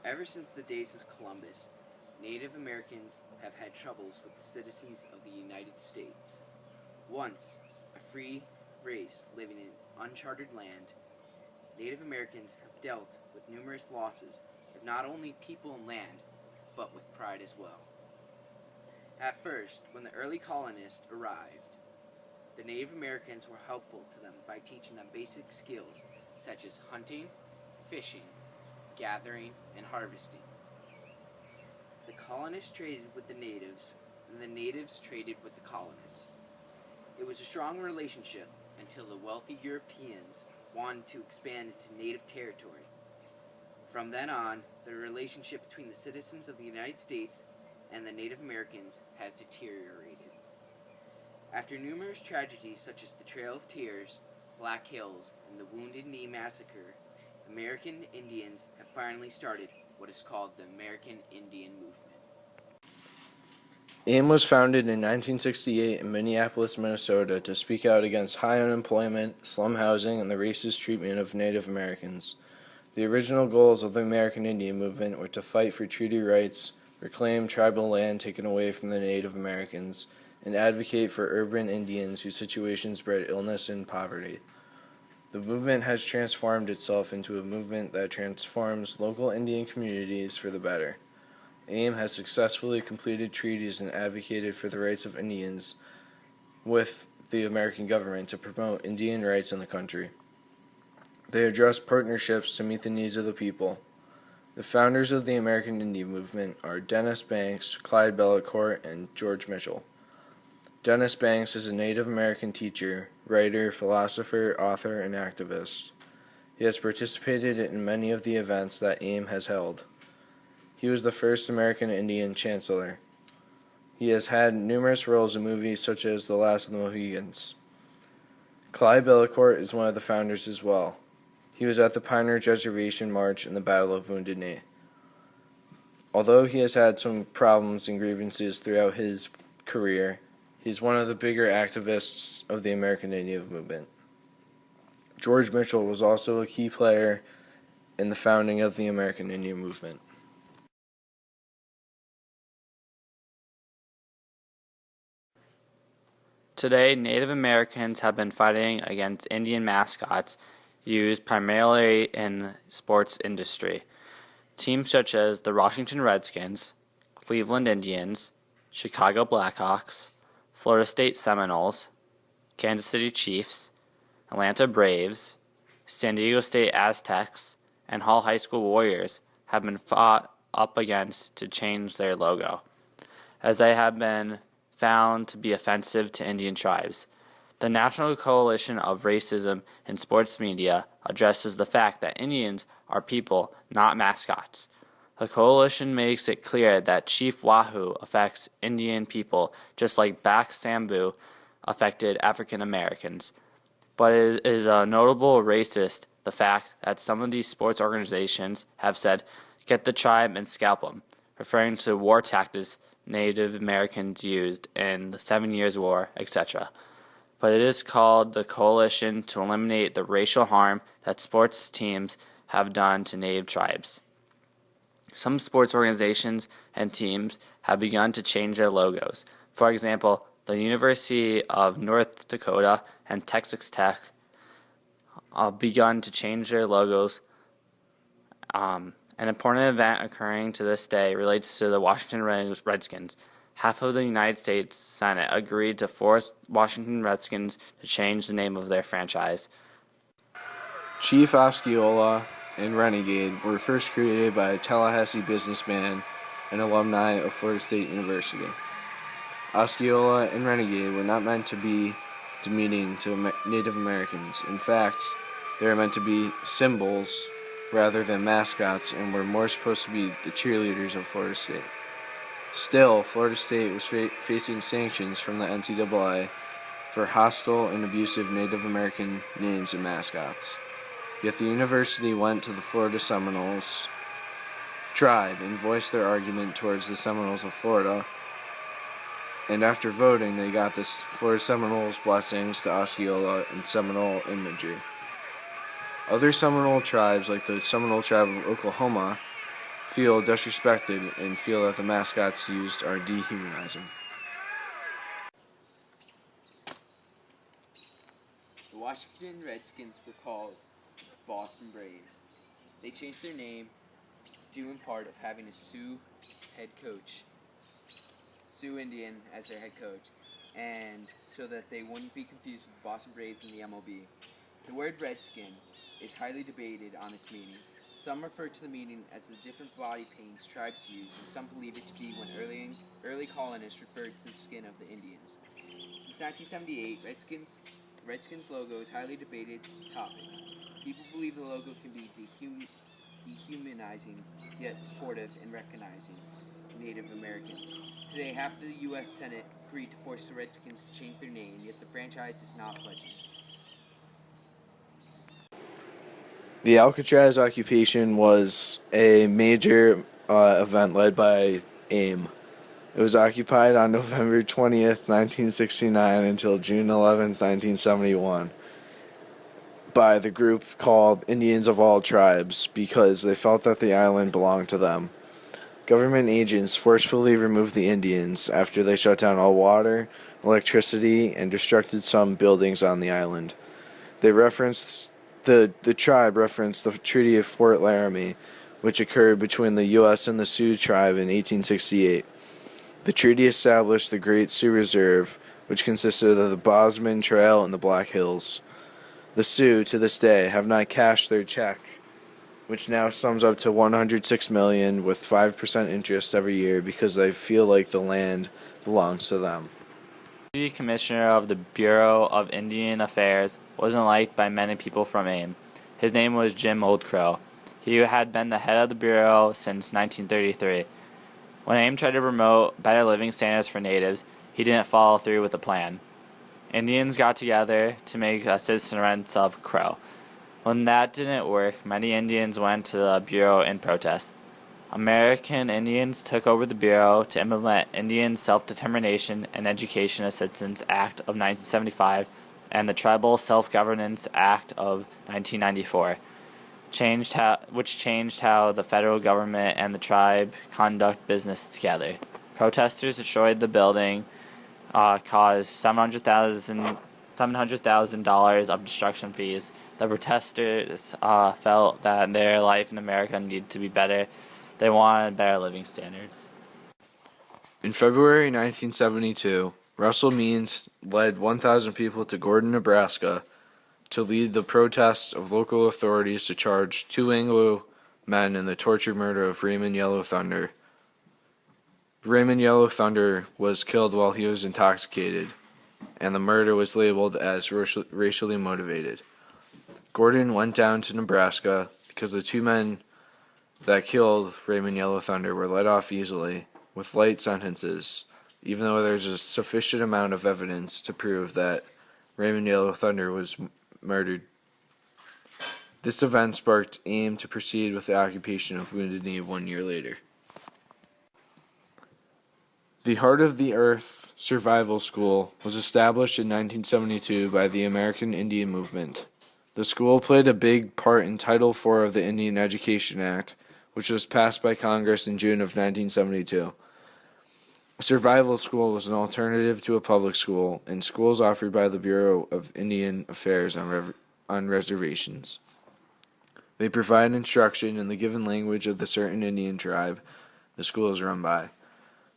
Ever since the days of Columbus, Native Americans have had troubles with the citizens of the United States. Once a free race living in uncharted land, Native Americans have dealt with numerous losses of not only people and land, but with pride as well. At first, when the early colonists arrived, the Native Americans were helpful to them by teaching them basic skills such as hunting, fishing, gathering, and harvesting. The colonists traded with the natives, and the natives traded with the colonists. It was a strong relationship until the wealthy Europeans wanted to expand into native territory. From then on, the relationship between the citizens of the United States and the Native Americans has deteriorated. After numerous tragedies such as the Trail of Tears, Black Hills, and the Wounded Knee Massacre, American Indians have finally started what is called the American Indian Movement. AIM was founded in 1968 in Minneapolis, Minnesota to speak out against high unemployment, slum housing, and the racist treatment of Native Americans. The original goals of the American Indian Movement were to fight for treaty rights, reclaim tribal land taken away from the Native Americans, and advocate for urban Indians whose situations bred illness and poverty. The movement has transformed itself into a movement that transforms local Indian communities for the better. AIM has successfully completed treaties and advocated for the rights of Indians with the American government to promote Indian rights in the country. They address partnerships to meet the needs of the people. The founders of the American Indian Movement are Dennis Banks, Clyde Bellecourt, and George Mitchell. Dennis Banks is a Native American teacher, writer, philosopher, author, and activist. He has participated in many of the events that AIM has held. He was the first American Indian chancellor. He has had numerous roles in movies such as The Last of the Mohegans. Clyde Bellecourt is one of the founders as well. He was at the Pine Ridge Reservation March and the Battle of Wounded Knee. Although he has had some problems and grievances throughout his career, he's one of the bigger activists of the American Indian Movement. George Mitchell was also a key player in the founding of the American Indian Movement. Today, Native Americans have been fighting against Indian mascots used primarily in the sports industry. Teams such as the Washington Redskins, Cleveland Indians, Chicago Blackhawks, Florida State Seminoles, Kansas City Chiefs, Atlanta Braves, San Diego State Aztecs, and Hall High School Warriors have been fought up against to change their logo, as they have been found to be offensive to Indian tribes. The National Coalition of Racism in Sports Media addresses the fact that Indians are people, not mascots. The coalition makes it clear that Chief Wahoo affects Indian people just like Bak Sambu affected African Americans. But it is a notable racist the fact that some of these sports organizations have said, "Get the tribe and scalp them," referring to war tactics Native Americans used in the 7 Years' War, etc. But it is called the Coalition to Eliminate the Racial Harm that Sports Teams have done to Native tribes. Some sports organizations and teams have begun to change their logos. For example, the University of North Dakota and Texas Tech have begun to change their logos. An important event occurring to this day relates to the Washington Redskins. Half of the United States Senate agreed to force Washington Redskins to change the name of their franchise. Chief Osceola and Renegade were first created by a Tallahassee businessman and alumni of Florida State University. Osceola and Renegade were not meant to be demeaning to Native Americans. In fact, they were meant to be symbols rather than mascots and were more supposed to be the cheerleaders of Florida State. Still, Florida State was facing sanctions from the NCAA for hostile and abusive Native American names and mascots. Yet the university went to the Florida Seminoles tribe and voiced their argument towards the Seminoles of Florida, and after voting, they got the Florida Seminoles blessings to Osceola and Seminole imagery. Other Seminole tribes, like the Seminole tribe of Oklahoma, feel disrespected and feel that the mascots used are dehumanizing. The Washington Redskins were called Boston Braves. They changed their name due in part of having a Sioux head coach, Sioux Indian as their head coach, and so that they wouldn't be confused with the Boston Braves and the MLB. The word redskin is highly debated on its meaning. Some refer to the meaning as the different body paints tribes use, and some believe it to be when early colonists referred to the skin of the Indians. Since 1978, Redskins logo is a highly debated topic. People believe the logo can be dehumanizing, yet supportive and recognizing Native Americans. Today, half of the U.S. Senate agreed to force the Redskins to change their name, yet the franchise is not budging. The Alcatraz occupation was a major event led by AIM. It was occupied on November 20th, 1969 until June 11th, 1971 by the group called Indians of All Tribes because they felt that the island belonged to them. Government agents forcefully removed the Indians after they shut down all water, electricity, and destructed some buildings on the island. They referenced the tribe referenced the Treaty of Fort Laramie, which occurred between the U.S. and the Sioux tribe in 1868. The treaty established the Great Sioux Reserve, which consisted of the Bosman Trail and the Black Hills. The Sioux, to this day, have not cashed their check, which now sums up to $106 million with 5% interest every year because they feel like the land belongs to them. The deputy commissioner of the Bureau of Indian Affairs wasn't liked by many people from AIM. His name was Jim Oldcrow. He had been the head of the Bureau since 1933. When AIM tried to promote better living standards for natives, he didn't follow through with the plan. Indians got together to make a citizen arrest of Crow. When that didn't work, many Indians went to the Bureau in protest. American Indians took over the Bureau to implement Indian Self-Determination and Education Assistance Act of 1975 and the Tribal Self-Governance Act of 1994, which changed how the federal government and the tribe conduct business together. Protesters destroyed the building, caused $700,000 of destruction fees. The protesters felt that their life in America needed to be better. They wanted better living standards. In February 1972, Russell Means led 1,000 people to Gordon, Nebraska, to lead the protests of local authorities to charge 2 Anglo men in the tortured murder of Raymond Yellow Thunder. Raymond Yellow Thunder was killed while he was intoxicated, and the murder was labeled as racially motivated. Gordon went down to Nebraska because the 2 men that killed Raymond Yellow Thunder were let off easily with light sentences, even though there's a sufficient amount of evidence to prove that Raymond Yellow Thunder was murdered. This event sparked AIM to proceed with the occupation of Wounded Knee 1 year later. The Heart of the Earth Survival School was established in 1972 by the American Indian Movement. The school played a big part in Title IV of the Indian Education Act, which was passed by Congress in June of 1972. A survival school was an alternative to a public school, and schools offered by the Bureau of Indian Affairs on reservations. They provide instruction in the given language of the certain Indian tribe the school is run by.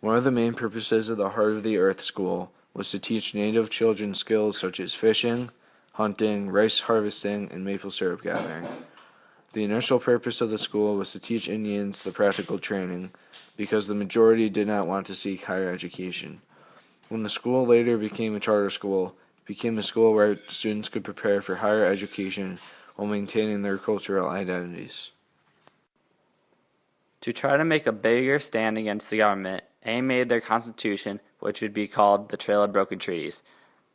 One of the main purposes of the Heart of the Earth School was to teach Native children skills such as fishing, hunting, rice harvesting, and maple syrup gathering. The initial purpose of the school was to teach Indians the practical training, because the majority did not want to seek higher education. When the school later became a charter school, it became a school where students could prepare for higher education while maintaining their cultural identities. To try to make a bigger stand against the government, AIM made their constitution, which would be called the Trail of Broken Treaties.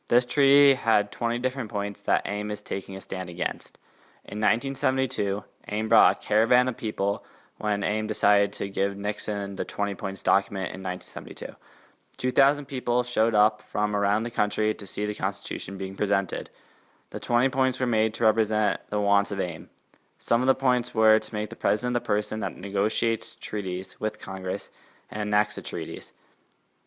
This treaty had 20 different points that AIM is taking a stand against. In 1972, AIM brought a caravan of people when AIM decided to give Nixon the 20 points document in 1972. 2,000 people showed up from around the country to see the Constitution being presented. The 20 points were made to represent the wants of AIM. Some of the points were to make the president the person that negotiates treaties with Congress and enacts the treaties.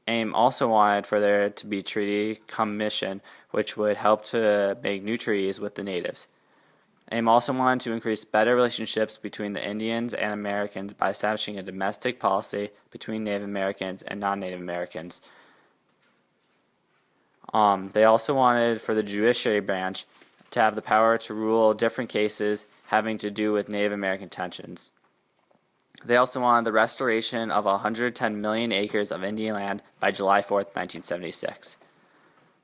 AIM also wanted for there to be treaty commission, which would help to make new treaties with the natives. AIM also wanted to increase better relationships between the Indians and Americans by establishing a domestic policy between Native Americans and non-Native Americans. They also wanted for the judiciary branch to have the power to rule different cases having to do with Native American tensions. They also wanted the restoration of 110 million acres of Indian land by July 4th, 1976.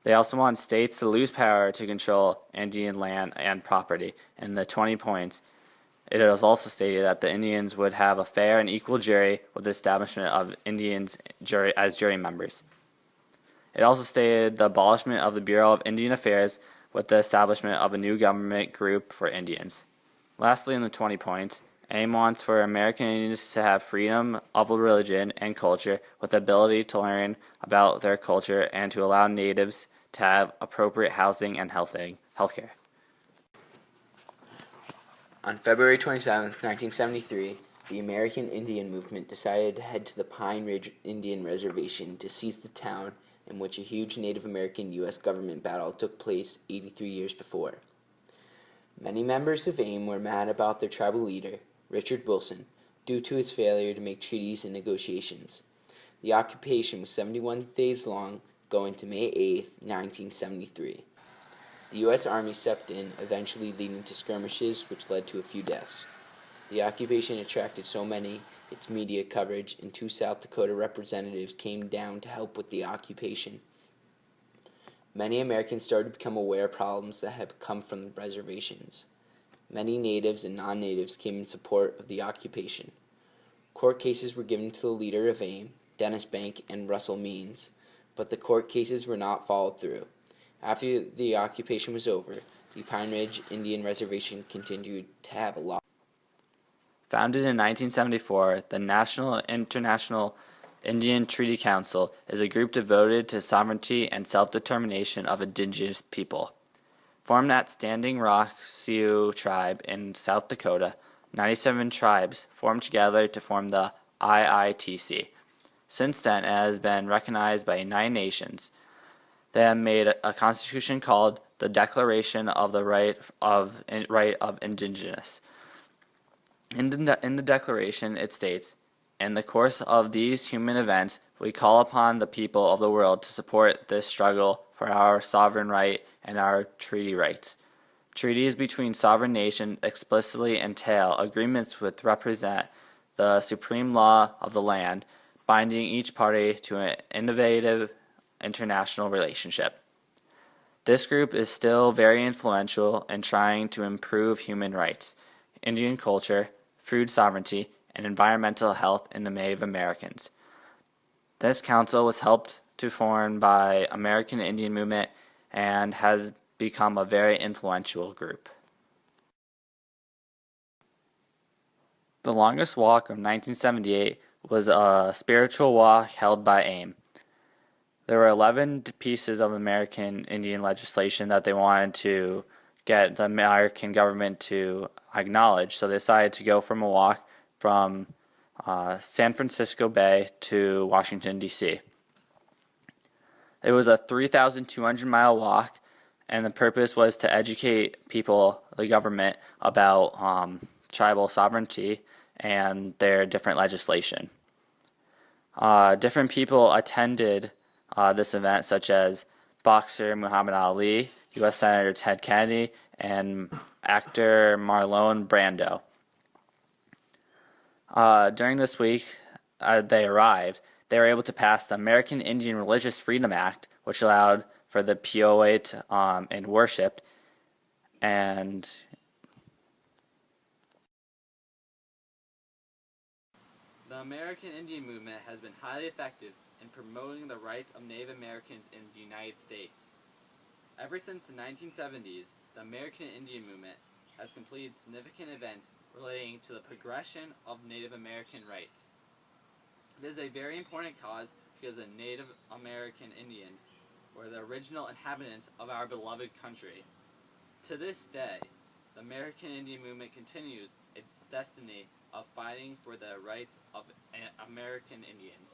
They also want states to lose power to control Indian land and property. In the 20 points, it was also stated that the Indians would have a fair and equal jury with the establishment of Indians as jury members. It also stated the abolishment of the Bureau of Indian Affairs with the establishment of a new government group for Indians. Lastly, in the 20 points, AIM wants for American Indians to have freedom of religion and culture with the ability to learn about their culture and to allow natives to have appropriate housing and healthcare. On February 27, 1973, the American Indian Movement decided to head to the Pine Ridge Indian Reservation to seize the town in which a huge Native American U.S. government battle took place 83 years before. Many members of AIM were mad about their tribal leader, Richard Wilson, due to his failure to make treaties and negotiations. The occupation was 71 days long, going to May 8, 1973. The U.S. Army stepped in, eventually leading to skirmishes which led to a few deaths. The occupation attracted so many its media coverage, and 2 South Dakota representatives came down to help with the occupation. Many Americans started to become aware of problems that had come from the reservations. Many natives and non-natives came in support of the occupation. Court cases were given to the leader of AIM, Dennis Bank, and Russell Means, but the court cases were not followed through. After the occupation was over, the Pine Ridge Indian Reservation continued to have a lot. Founded in 1974, the National International Indian Treaty Council is a group devoted to sovereignty and self-determination of indigenous people. Formed at Standing Rock Sioux Tribe in South Dakota, 97 tribes formed together to form the IITC. Since then, it has been recognized by 9 nations. They have made a constitution called the Declaration of the Right of Indigenous. In the Declaration, it states, "In the course of these human events, we call upon the people of the world to support this struggle for our sovereign right and our treaty rights. Treaties between sovereign nations explicitly entail agreements which represent the supreme law of the land, binding each party to an innovative international relationship." This group is still very influential in trying to improve human rights, Indian culture, food sovereignty, and environmental health in the Native Americans. This council was helped to form by American Indian Movement and has become a very influential group. The longest walk of 1978 was a spiritual walk held by AIM. There were 11 pieces of American Indian legislation that they wanted to get the American government to acknowledge, so they decided to go from a walk from San Francisco Bay to Washington, D.C. It was a 3,200-mile walk, and the purpose was to educate people, the government, about tribal sovereignty and their different legislation. Different people attended this event, such as boxer Muhammad Ali, U.S. Senator Ted Kennedy, and actor Marlon Brando. During this week, they were able to pass the American Indian Religious Freedom Act, which allowed for the poet and worship, and the American Indian Movement has been highly effective in promoting the rights of Native Americans in the United States. Ever since the 1970s, the American Indian Movement has completed significant events relating to the progression of Native American rights. It is a very important cause because the Native American Indians were the original inhabitants of our beloved country. To this day, The American Indian movement continues its destiny of fighting for the rights of American Indians.